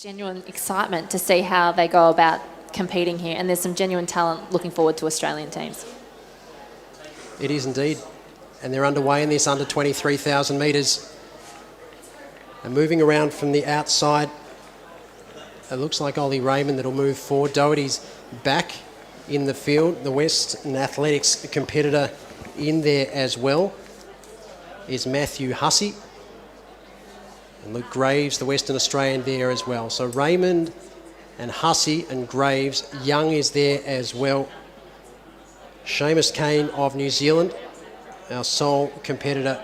Genuine excitement to see how they go about competing here, and there's some genuine talent looking forward to Australian teams. It is indeed. And they're underway in this under 23,000 metres. And moving around from the outside, it looks like Ollie Raymond that'll move forward. Doherty's back in the field. The Western Athletics competitor in there as well is Matthew Hussey. And Luke Graves, the Western Australian, there as well. So Raymond and Hussey and Graves. Young is there as well. Seamus Kane of New Zealand, our sole competitor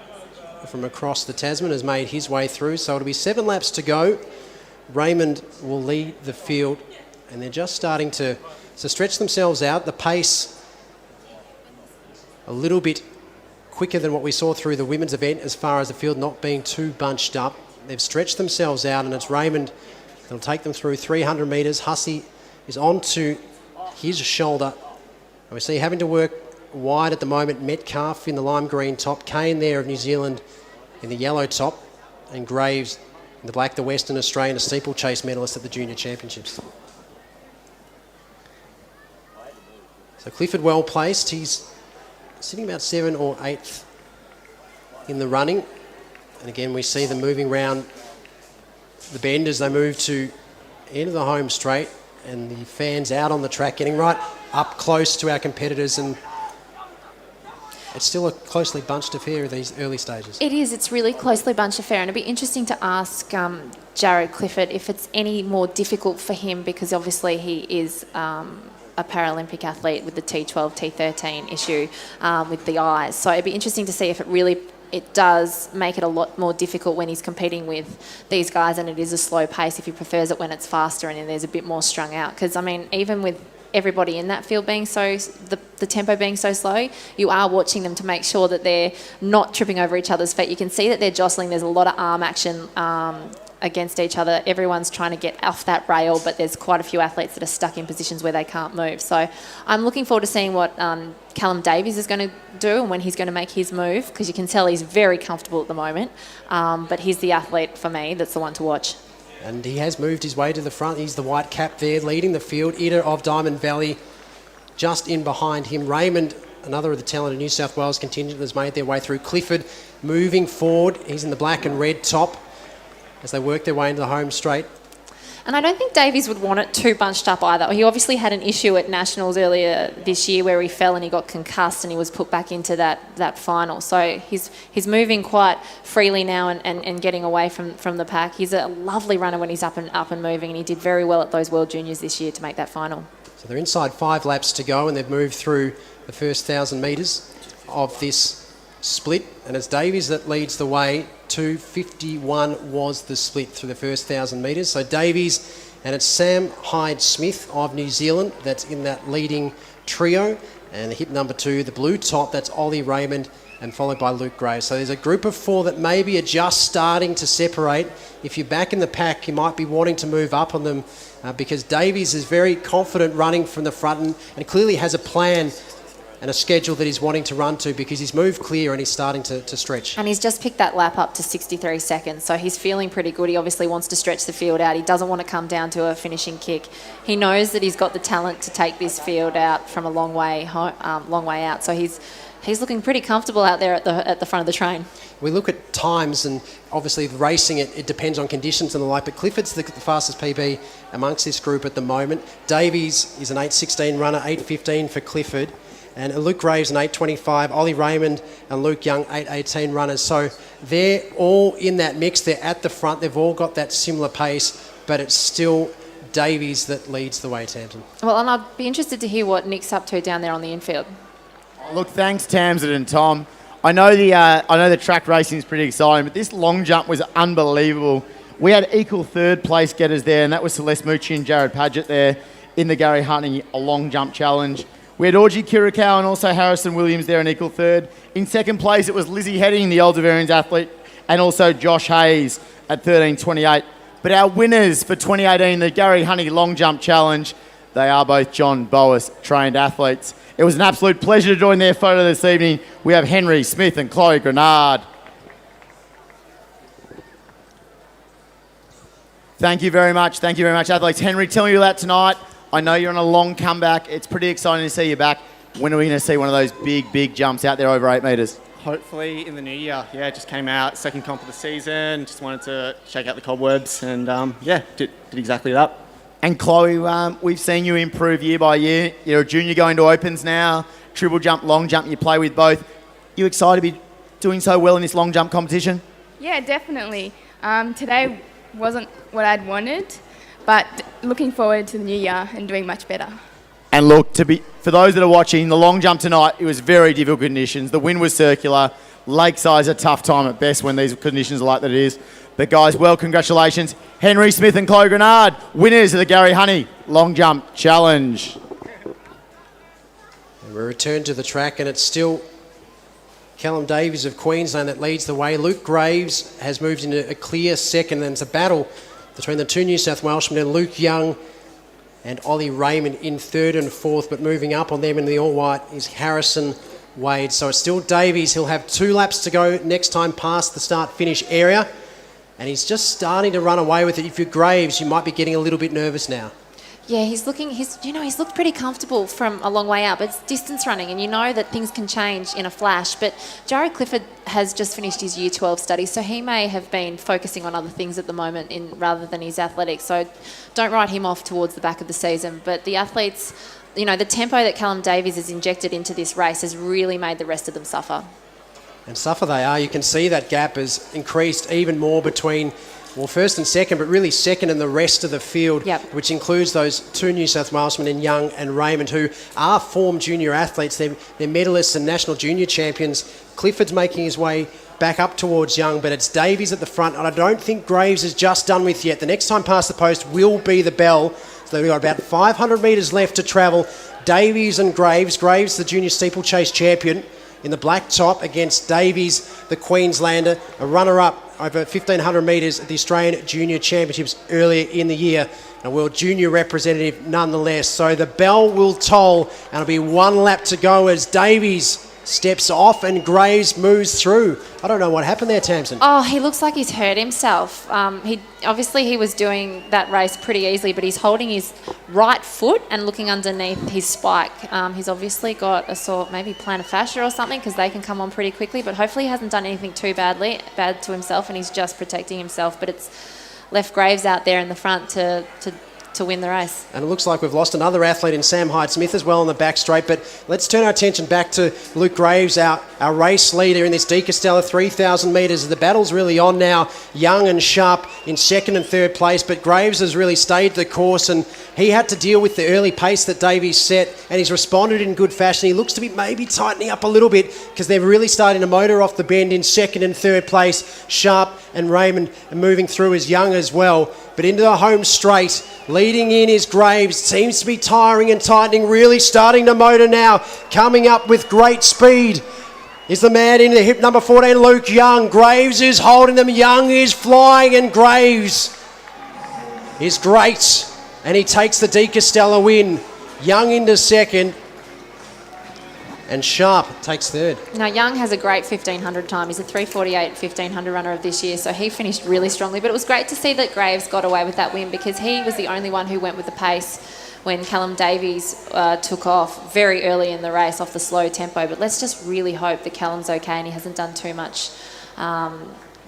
from across the Tasman, has made his way through. So it'll be 7 laps to go. Raymond will lead the field, and they're just starting to stretch themselves out. The pace a little bit quicker than what we saw through the women's event as far as the field not being too bunched up. They've stretched themselves out, and it's Raymond that'll take them through 300 metres. Hussey is onto his shoulder. And we see having to work wide at the moment. Metcalf in the lime green top. Kane there of New Zealand in the yellow top. And Graves in the black, the Western Australian, a steeplechase medalist at the Junior Championships. So Clifford well placed. He's sitting about 7th or 8th in the running. And again, we see them moving round the bend as they move to end of the home straight, and the fans out on the track getting right up close to our competitors, and it's still a closely bunched affair at these early stages. It is. It's really closely bunched affair, and it'd be interesting to ask Jared Clifford if it's any more difficult for him, because obviously he is a Paralympic athlete with the T12, T13 issue with the eyes. So it'd be interesting to see if it does make it a lot more difficult when he's competing with these guys, and it is a slow pace, if he prefers it when it's faster and there's a bit more strung out. Because, I mean, even with everybody in that field being the tempo being so slow, you are watching them to make sure that they're not tripping over each other's feet. You can see that they're jostling. There's a lot of arm action against each other. Everyone's trying to get off that rail, but there's quite a few athletes that are stuck in positions where they can't move. So I'm looking forward to seeing what Callum Davies is going to do and when he's going to make his move, because you can tell he's very comfortable at the moment. But he's the athlete for me that's the one to watch. And he has moved his way to the front. He's the white cap there leading the field. Ida of Diamond Valley just in behind him. Raymond, another of the talented New South Wales contingent, has made their way through. Clifford moving forward. He's in the black and red top as they work their way into the home straight. And I don't think Davies would want it too bunched up either. He obviously had an issue at Nationals earlier this year where he fell and he got concussed and he was put back into that final. So he's moving quite freely now and getting away from the pack. He's a lovely runner when he's up and moving, and he did very well at those World Juniors this year to make that final. So they're inside 5 laps to go, and they've moved through the first 1,000 metres of this split, and it's Davies that leads the way. 2:51 was the split through the first 1,000 metres. So Davies, and it's Sam Hyde-Smith of New Zealand that's in that leading trio, and hip number 2, the blue top, that's Ollie Raymond, and followed by Luke Graves. So there's a group of 4 that maybe are just starting to separate. If you're back in the pack, you might be wanting to move up on them because Davies is very confident running from the front and clearly has a plan and a schedule that he's wanting to run to, because he's moved clear and he's starting to stretch. And he's just picked that lap up to 63 seconds, so he's feeling pretty good. He obviously wants to stretch the field out. He doesn't want to come down to a finishing kick. He knows that he's got the talent to take this field out from a long way out, so he's looking pretty comfortable out there at the front of the train. We look at times, and obviously the racing, it depends on conditions and the like, but Clifford's the fastest PB amongst this group at the moment. Davies is an 8:16 runner, 8:15 for Clifford. And Luke Graves, an 8:25. Ollie Raymond and Luke Young, 8:18 runners. So they're all in that mix. They're at the front. They've all got that similar pace, but it's still Davies that leads the way, Tamsin. Well, and I'd be interested to hear what Nick's up to down there on the infield. Look, thanks, Tamsin and Tom. I know the track racing is pretty exciting, but this long jump was unbelievable. We had equal third place getters there, and that was Celeste Mucci and Jared Padgett there in the Gary Hunting long jump challenge. We had Audrey Kirikow and also Harrison Williams there in equal third. In second place, it was Lizzie Heading, the Old Varians athlete, and also Josh Hayes at 13:28. But our winners for 2018, the Gary Hunting Long Jump Challenge, they are both John Boas trained athletes. It was an absolute pleasure to join their photo this evening. We have Henry Smith and Chloe Grenard. Thank you very much. Thank you very much, athletes. Henry, tell me about that tonight. I know you're on a long comeback. It's pretty exciting to see you back. When are we going to see one of those big jumps out there over 8 metres? Hopefully in the new year. Yeah, just came out, second comp of the season. Just wanted to shake out the cobwebs and, did exactly that. And Chloe, we've seen you improve year by year. You're a junior going to Opens now. Triple jump, long jump, you play with both. You excited to be doing so well in this long jump competition? Yeah, definitely. Today wasn't what I'd wanted, but looking forward to the new year and doing much better. And look, for those that are watching, the long jump tonight, it was very difficult conditions. The wind was circular. Lakeside's a tough time at best when these conditions are like that it is. But guys, well, congratulations. Henry Smith and Chloe Grenard, winners of the Gary Honey Long Jump Challenge. And we return to the track, and it's still Callum Davies of Queensland that leads the way. Luke Graves has moved into a clear second, and it's a battle between the two New South Welshmen and Luke Young and Ollie Raymond in third and fourth, but moving up on them in the all-white is Harrison Wade. So it's still Davies. He'll have 2 laps to go next time past the start-finish area, and he's just starting to run away with it. If you're Graves, you might be getting a little bit nervous now. Yeah, he's looked pretty comfortable from a long way out, but it's distance running, and you know that things can change in a flash. But Jared Clifford has just finished his Year 12 studies, so he may have been focusing on other things at the moment rather than his athletics. So don't write him off towards the back of the season. But the athletes, the tempo that Callum Davies has injected into this race has really made the rest of them suffer. And suffer they are. You can see that gap has increased even more between, well, first and second, but really second and the rest of the field, Yep. which includes those two New South Walesmen in Young and Raymond, who are former junior athletes. They're medalists and national junior champions. Clifford's making his way back up towards Young, but it's Davies at the front, and I don't think Graves is just done with yet. The next time past the post will be the bell. So we've got about 500 metres left to travel. Davies and Graves. Graves, the junior steeplechase champion, in the black top against Davies, the Queenslander, a runner-up over 1,500 metres at the Australian Junior Championships earlier in the year. A World Junior representative nonetheless. So the bell will toll, and it'll be 1 lap to go as Davies steps off and Graves moves through. I don't know what happened there, Tamsin. Oh, he looks like he's hurt himself. He was doing that race pretty easily, but he's holding his right foot and looking underneath his spike. He's obviously got a sore, maybe plantar fascia or something, because they can come on pretty quickly, but hopefully he hasn't done anything too bad to himself, and he's just protecting himself. But it's left Graves out there in the front to win the race. And it looks like we've lost another athlete in Sam Hyde-Smith as well on the back straight. But let's turn our attention back to Luke Graves, our race leader in this De Castella 3,000 metres. The battle's really on now. Young and Sharp in second and third place, but Graves has really stayed the course, and he had to deal with the early pace that Davies set, and he's responded in good fashion. He looks to be maybe tightening up a little bit because they're really starting to motor off the bend in second and third place. Sharp and Raymond are moving through as Young as well. But into the home straight, leading in is Graves. Seems to be tiring and tightening, really starting to motor now. Coming up with great speed is the man in the hip number 14, Luke Young. Graves is holding them. Young is flying, and Graves is great. And he takes the De Castella win. Young into second, and Sharp takes third. Now, Young has a great 1,500 time. He's a 3:48 1,500 runner of this year, so he finished really strongly. But it was great to see that Graves got away with that win, because he was the only one who went with the pace when Callum Davies took off very early in the race off the slow tempo. But let's just really hope that Callum's okay and he hasn't done too much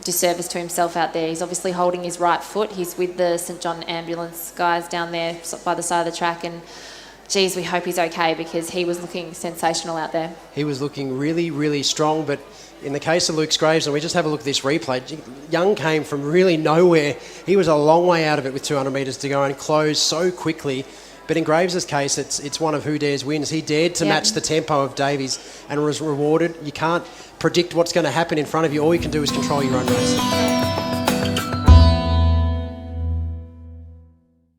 disservice to himself out there. He's obviously holding his right foot. He's with the St John ambulance guys down there by the side of the track, and geez, we hope he's okay, because he was looking sensational out there. He was looking really, really strong, but in the case of Luke Graves, and we just have a look at this replay, Young came from really nowhere. He was a long way out of it with 200 metres to go and closed so quickly. But in Graves' case, it's one of who dares wins. He dared to match the tempo of Davies and was rewarded. You can't predict what's going to happen in front of you. All you can do is control your own race.